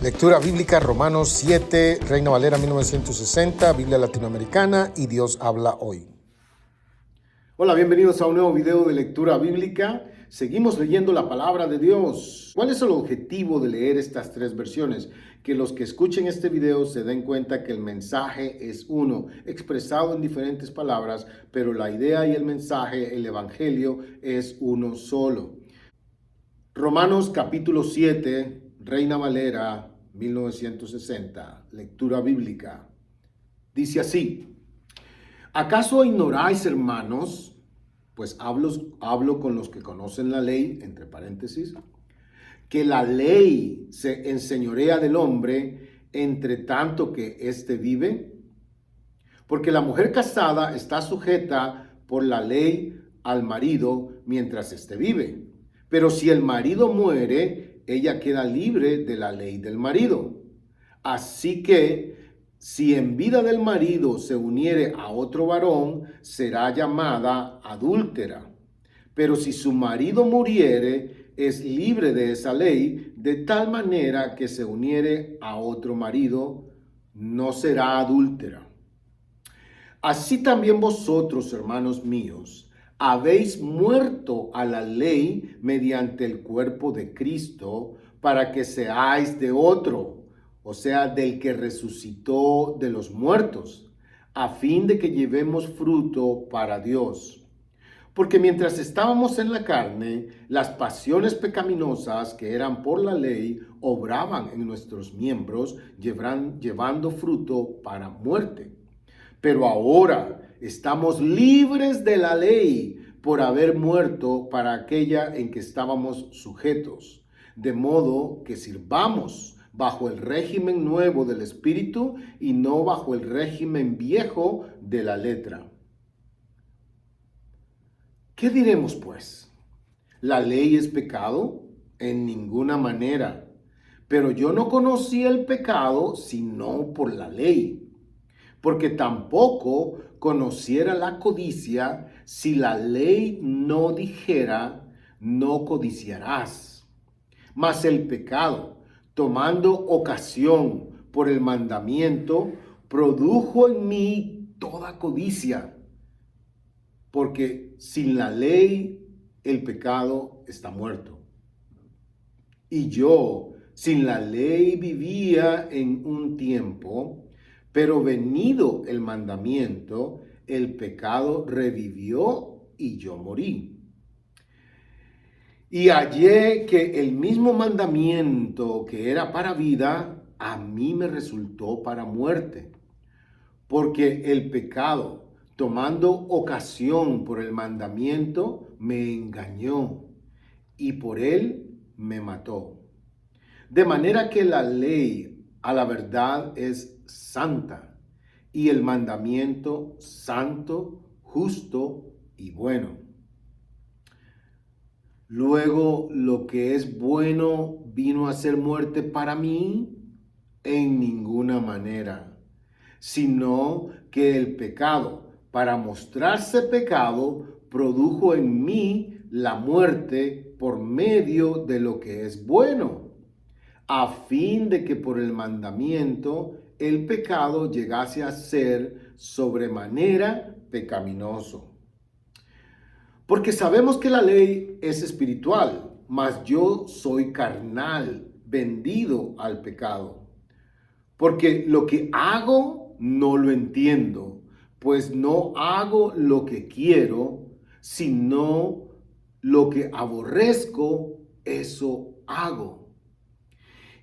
Lectura bíblica, Romanos 7, Reina Valera 1960, Biblia Latinoamericana y Dios habla hoy. Hola, bienvenidos a un nuevo video de lectura bíblica. Seguimos leyendo la palabra de Dios. ¿Cuál es el objetivo de leer estas tres versiones? Que los que escuchen este video se den cuenta que el mensaje es uno, expresado en diferentes palabras, pero la idea y el mensaje, el evangelio, es uno solo. Romanos capítulo 7, Reina Valera 1960, lectura bíblica. Dice así: ¿acaso ignoráis, hermanos? Pues hablo con los que conocen la ley, entre paréntesis, que la ley se enseñorea del hombre entre tanto que éste vive. Porque la mujer casada está sujeta por la ley al marido mientras éste vive. Pero si el marido muere, ella queda libre de la ley del marido. Así que si en vida del marido se uniere a otro varón, será llamada adúltera. Pero si su marido muriere, es libre de esa ley, de tal manera que se uniere a otro marido, no será adúltera. Así también vosotros, hermanos míos, habéis muerto a la ley mediante el cuerpo de Cristo, para que seáis de otro, o sea, del que resucitó de los muertos, a fin de que llevemos fruto para Dios. Porque mientras estábamos en la carne, las pasiones pecaminosas que eran por la ley obraban en nuestros miembros, llevando fruto para muerte. Pero ahora estamos libres de la ley por haber muerto para aquella en que estábamos sujetos, de modo que sirvamos bajo el régimen nuevo del Espíritu y no bajo el régimen viejo de la letra. ¿Qué diremos pues? ¿La ley es pecado? En ninguna manera. Pero yo no conocí el pecado sino por la ley. Porque tampoco conociera la codicia si la ley no dijera, no codiciarás. Mas el pecado, tomando ocasión por el mandamiento, produjo en mí toda codicia. Porque sin la ley el pecado está muerto. Y yo sin la ley vivía en un tiempo, pero venido el mandamiento, el pecado revivió y yo morí. Y hallé que el mismo mandamiento que era para vida, a mí me resultó para muerte. Porque el pecado, tomando ocasión por el mandamiento, me engañó y por él me mató. De manera que la ley a la verdad es santa y el mandamiento santo, justo y bueno. Luego, lo que es bueno vino a ser muerte para mí en ninguna manera, sino que el pecado, para mostrarse pecado, produjo en mí la muerte por medio de lo que es bueno, a fin de que por el mandamiento el pecado llegase a ser sobremanera pecaminoso. Porque sabemos que la ley es espiritual, mas yo soy carnal, vendido al pecado. Porque lo que hago no lo entiendo, pues no hago lo que quiero, sino lo que aborrezco, eso hago.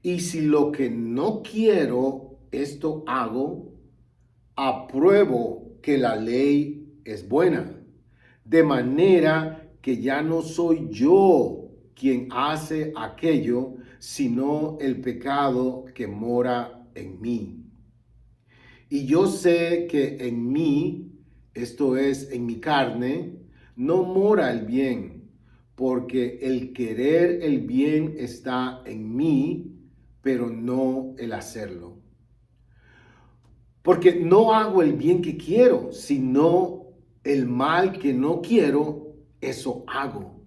Y si lo que no quiero, esto hago, apruebo que la ley es buena. De manera que ya no soy yo quien hace aquello, sino el pecado que mora en mí. Y yo sé que en mí, esto es, en mi carne, no mora el bien, porque el querer el bien está en mí, pero no el hacerlo. Porque no hago el bien que quiero, sino el mal que no quiero, eso hago.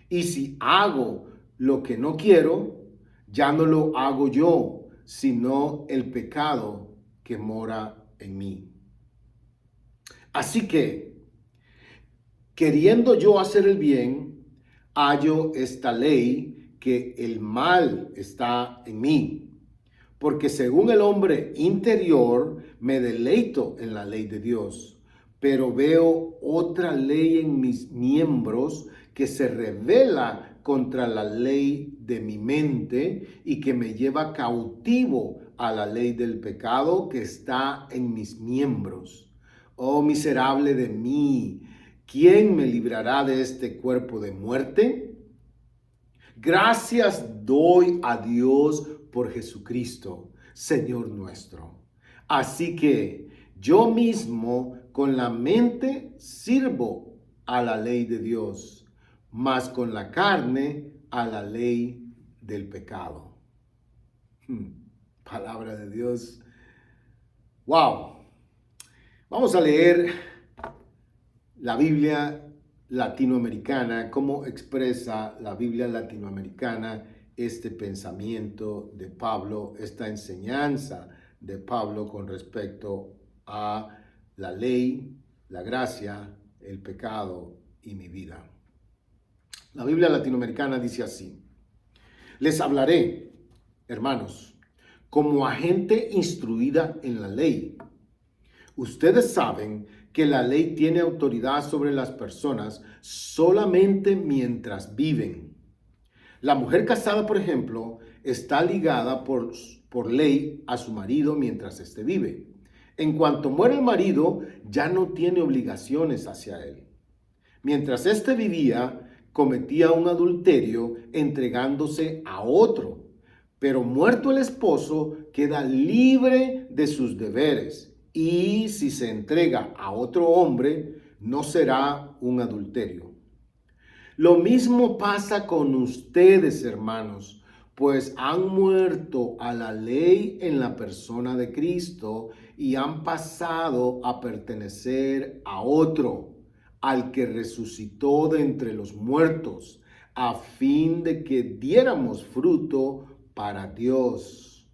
Y si hago lo que no quiero, Ya no lo hago yo, sino el pecado que mora en mí. Así que, queriendo yo hacer el bien, hallo esta ley, que el mal está en mí. Porque según el hombre interior, me deleito en la ley de Dios, pero veo otra ley en mis miembros que se revela contra la ley de mi mente y que me lleva cautivo a la ley del pecado que está en mis miembros. Oh miserable de mí, ¿quién me librará de este cuerpo de muerte? Gracias doy a Dios por Jesucristo, Señor nuestro. Así que yo mismo con la mente sirvo a la ley de Dios, mas con la carne a la ley del pecado. Palabra de Dios. Wow. Vamos a leer la Biblia latinoamericana, cómo expresa la Biblia latinoamericana este pensamiento de Pablo, esta enseñanza de Pablo con respecto a la ley, la gracia, el pecado y mi vida. La Biblia latinoamericana dice así: les hablaré, hermanos, como a gente instruida en la ley. Ustedes saben que la ley tiene autoridad sobre las personas solamente mientras viven. La mujer casada, por ejemplo, está ligada por ley a su marido mientras éste vive. En cuanto muere el marido, ya no tiene obligaciones hacia él. Mientras éste vivía, cometía un adulterio entregándose a otro, pero muerto el esposo, queda libre de sus deberes. Y si se entrega a otro hombre, no será un adulterio. Lo mismo pasa con ustedes, hermanos, pues han muerto a la ley en la persona de Cristo y han pasado a pertenecer a otro, al que resucitó de entre los muertos, a fin de que diéramos fruto para Dios.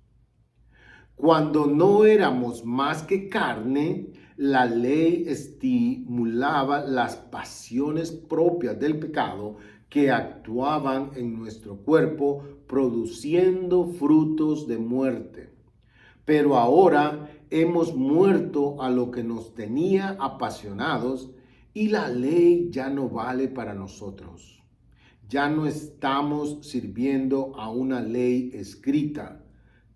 Cuando no éramos más que carne, la ley estimulaba las pasiones propias del pecado que actuaban en nuestro cuerpo, produciendo frutos de muerte. Pero ahora hemos muerto a lo que nos tenía apasionados y la ley ya no vale para nosotros. Ya no estamos sirviendo a una ley escrita,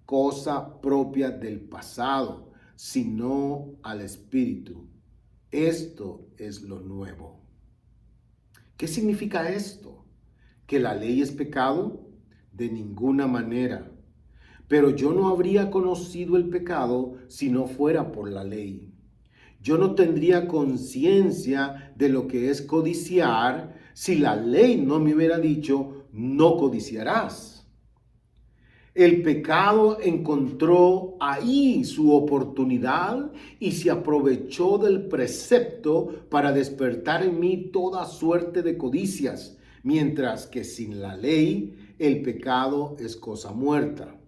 cosa propia del pasado, sino al Espíritu. Esto es lo nuevo. ¿Qué significa esto? ¿Que la ley es pecado? De ninguna manera. Pero yo no habría conocido el pecado si no fuera por la ley. Yo no tendría conciencia de lo que es codiciar si la ley no me hubiera dicho, no codiciarás. El pecado encontró ahí su oportunidad y se aprovechó del precepto para despertar en mí toda suerte de codicias, mientras que sin la ley el pecado es cosa muerta.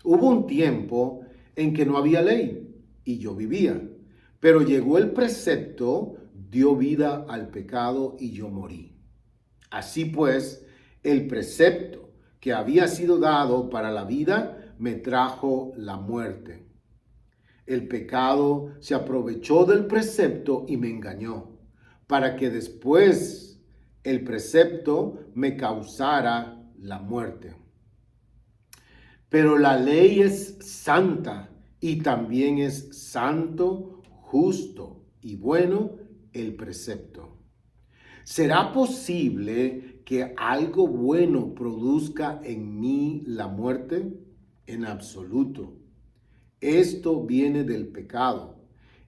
Hubo un tiempo en que no había ley y yo vivía, pero llegó el precepto, dio vida al pecado y yo morí. Así pues, el precepto que había sido dado para la vida me trajo la muerte. El pecado se aprovechó del precepto y me engañó, para que después el precepto me causara la muerte. Pero la ley es santa y también es santo, justo y bueno el precepto. ¿Será posible que algo bueno produzca en mí la muerte? En absoluto. Esto viene del pecado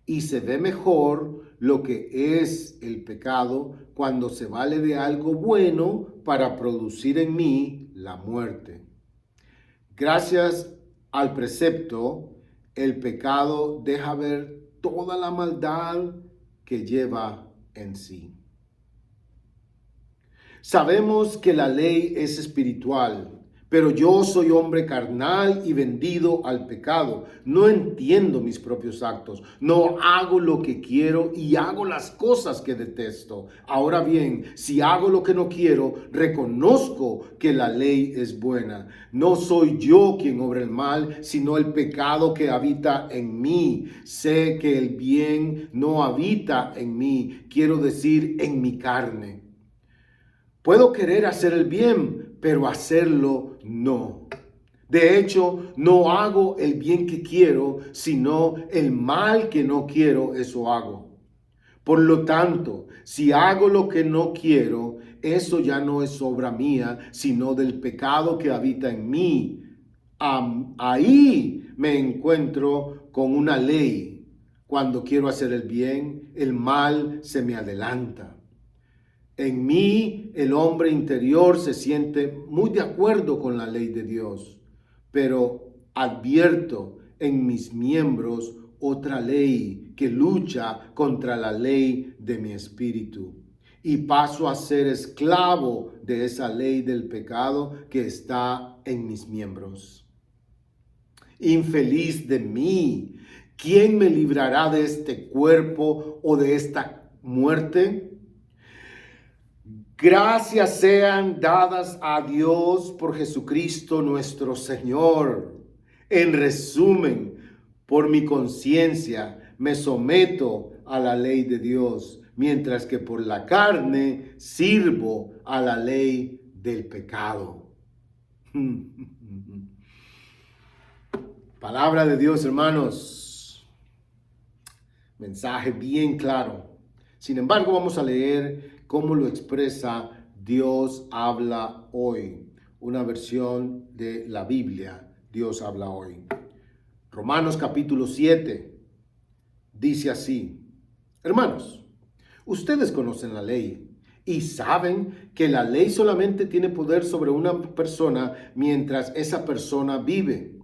y se ve mejor lo que es el pecado cuando se vale de algo bueno para producir en mí la muerte. Gracias al precepto, el pecado deja ver toda la maldad que lleva en sí. Sabemos que la ley es espiritual, Pero yo soy hombre carnal y vendido al pecado. No entiendo mis propios actos. No hago lo que quiero y hago las cosas que detesto. Ahora bien, si hago lo que no quiero, reconozco que la ley es buena. No soy yo quien obra el mal, sino el pecado que habita en mí. Sé que el bien no habita en mí, quiero decir, en mi carne. Puedo querer hacer el bien, pero hacerlo no. De hecho, no hago el bien que quiero, sino el mal que no quiero, eso hago. Por lo tanto, si hago lo que no quiero, eso ya no es obra mía, sino del pecado que habita en mí. Ahí me encuentro con una ley. Cuando quiero hacer el bien, el mal se me adelanta. En mí, el hombre interior se siente muy de acuerdo con la ley de Dios, pero advierto en mis miembros otra ley que lucha contra la ley de mi espíritu y paso a ser esclavo de esa ley del pecado que está en mis miembros. Infeliz de mí, ¿quién me librará de este cuerpo o de esta muerte? Gracias sean dadas a Dios por Jesucristo nuestro Señor. En resumen, por mi conciencia me someto a la ley de Dios, mientras que por la carne sirvo a la ley del pecado. Palabra de Dios, hermanos. Mensaje bien claro. Sin embargo, vamos a leer cómo lo expresa Dios habla hoy. Una versión de la Biblia, Dios habla hoy. Romanos capítulo 7 dice así: hermanos, ustedes conocen la ley y saben que la ley solamente tiene poder sobre una persona mientras esa persona vive.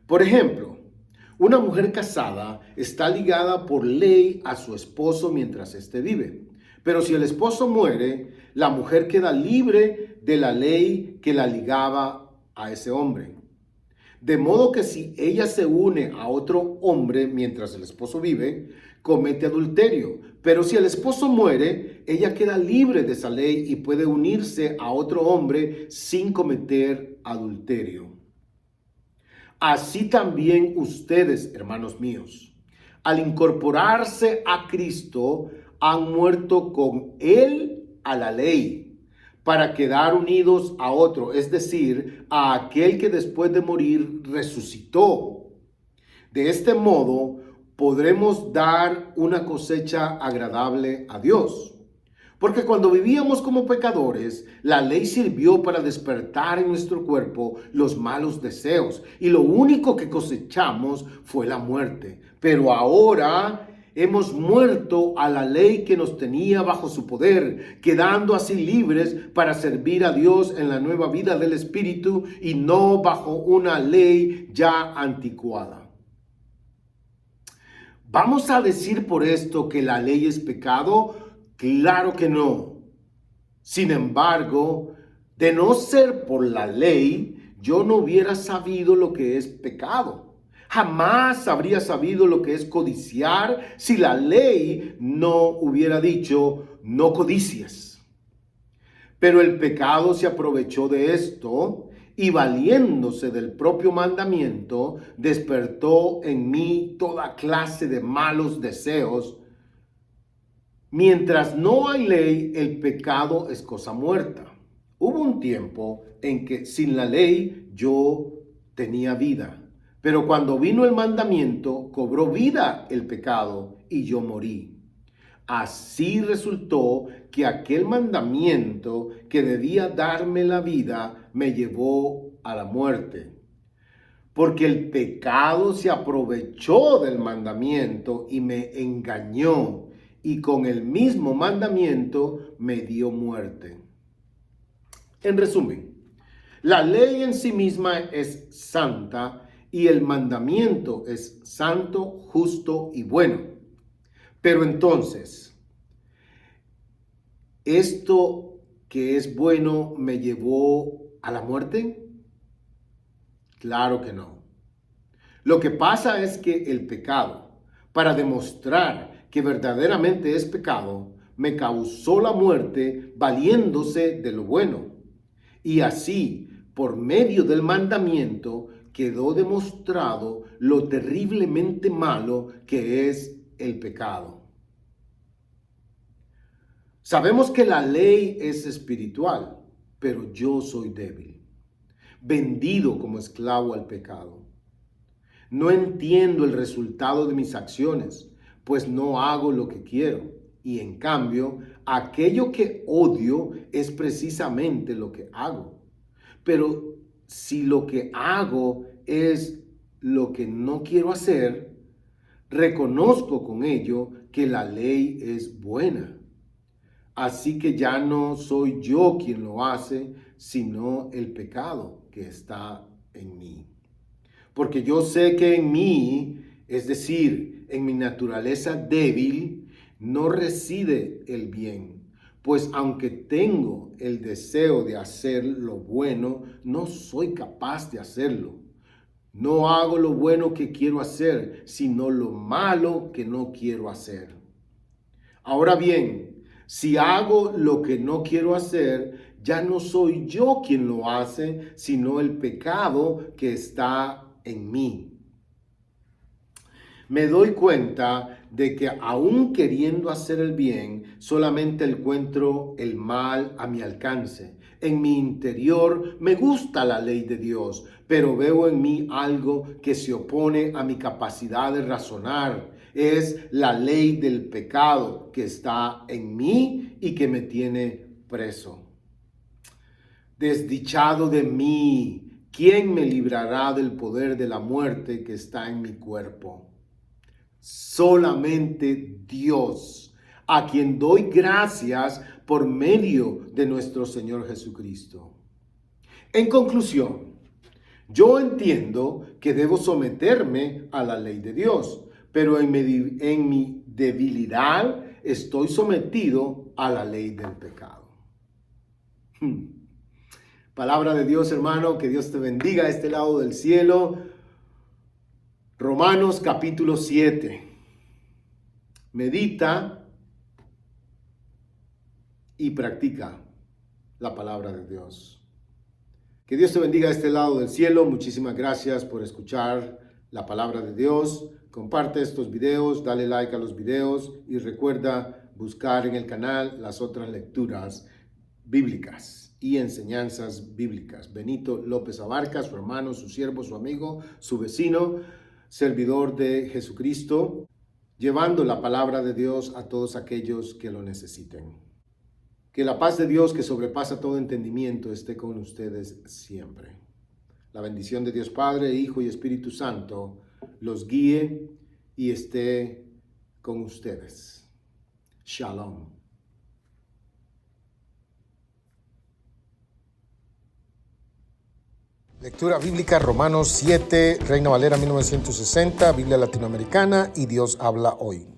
Por ejemplo, una mujer casada está ligada por ley a su esposo mientras éste vive. Pero si el esposo muere, la mujer queda libre de la ley que la ligaba a ese hombre. De modo que si ella se une a otro hombre mientras el esposo vive, comete adulterio. Pero si el esposo muere, ella queda libre de esa ley y puede unirse a otro hombre sin cometer adulterio. Así también ustedes, hermanos míos, al incorporarse a Cristo, han muerto con Él a la ley, para quedar unidos a otro, es decir, a aquel que después de morir resucitó. De este modo, podremos dar una cosecha agradable a Dios. Porque cuando vivíamos como pecadores, la ley sirvió para despertar en nuestro cuerpo los malos deseos, y lo único que cosechamos fue la muerte. Pero ahora hemos muerto a la ley que nos tenía bajo su poder, quedando así libres para servir a Dios en la nueva vida del Espíritu y no bajo una ley ya anticuada. ¿Vamos a decir por esto que la ley es pecado? Claro que no. Sin embargo, de no ser por la ley, yo no hubiera sabido lo que es pecado. Jamás habría sabido lo que es codiciar si la ley no hubiera dicho, no codicies. Pero el pecado se aprovechó de esto y valiéndose del propio mandamiento, despertó en mí toda clase de malos deseos. Mientras no hay ley, el pecado es cosa muerta. Hubo un tiempo en que sin la ley yo tenía vida, pero cuando vino el mandamiento, cobró vida el pecado y yo morí. Así resultó que aquel mandamiento que debía darme la vida me llevó a la muerte. Porque el pecado se aprovechó del mandamiento y me engañó, y con el mismo mandamiento me dio muerte. En resumen, la ley en sí misma es santa y el mandamiento es santo, justo y bueno. Pero entonces, ¿esto que es bueno me llevó a la muerte? Claro que no. Lo que pasa es que el pecado, para demostrar que verdaderamente es pecado, me causó la muerte valiéndose de lo bueno. Y así, por medio del mandamiento, quedó demostrado lo terriblemente malo que es el pecado. Sabemos que la ley es espiritual, pero yo soy débil, vendido como esclavo al pecado. No entiendo el resultado de mis acciones, pues no hago lo que quiero. Y en cambio, aquello que odio es precisamente lo que hago. Pero si lo que hago es lo que no quiero hacer, reconozco con ello que la ley es buena. Así que ya no soy yo quien lo hace, sino el pecado que está en mí. Porque yo sé que en mí, es decir, en mi naturaleza débil, no reside el bien. Pues aunque tengo el deseo de hacer lo bueno, no soy capaz de hacerlo. No hago lo bueno que quiero hacer, sino lo malo que no quiero hacer. Ahora bien, si hago lo que no quiero hacer, ya no soy yo quien lo hace, sino el pecado que está en mí. Me doy cuenta de que aún queriendo hacer el bien, solamente encuentro el mal a mi alcance. En mi interior me gusta la ley de Dios, pero veo en mí algo que se opone a mi capacidad de razonar. Es la ley del pecado que está en mí y que me tiene preso. Desdichado de mí, ¿quién me librará del poder de la muerte que está en mi cuerpo? Solamente Dios, a quien doy gracias por medio de nuestro Señor Jesucristo. En conclusión, yo entiendo que debo someterme a la ley de Dios, pero en mi debilidad estoy sometido a la ley del pecado. Palabra de Dios, hermano, que Dios te bendiga a este lado del cielo. Romanos capítulo 7. Medita y practica la palabra de Dios. Que Dios te bendiga a este lado del cielo. Muchísimas gracias por escuchar la palabra de Dios. Comparte estos videos, dale like a los videos y recuerda buscar en el canal las otras lecturas bíblicas y enseñanzas bíblicas. Benito López Abarca, su hermano, su siervo, su amigo, su vecino, servidor de Jesucristo, llevando la palabra de Dios a todos aquellos que lo necesiten. Que la paz de Dios, que sobrepasa todo entendimiento, esté con ustedes siempre. La bendición de Dios Padre, Hijo y Espíritu Santo los guíe y esté con ustedes. Shalom. Lectura bíblica, Romanos 7, Reina Valera 1960, Biblia latinoamericana y Dios habla hoy.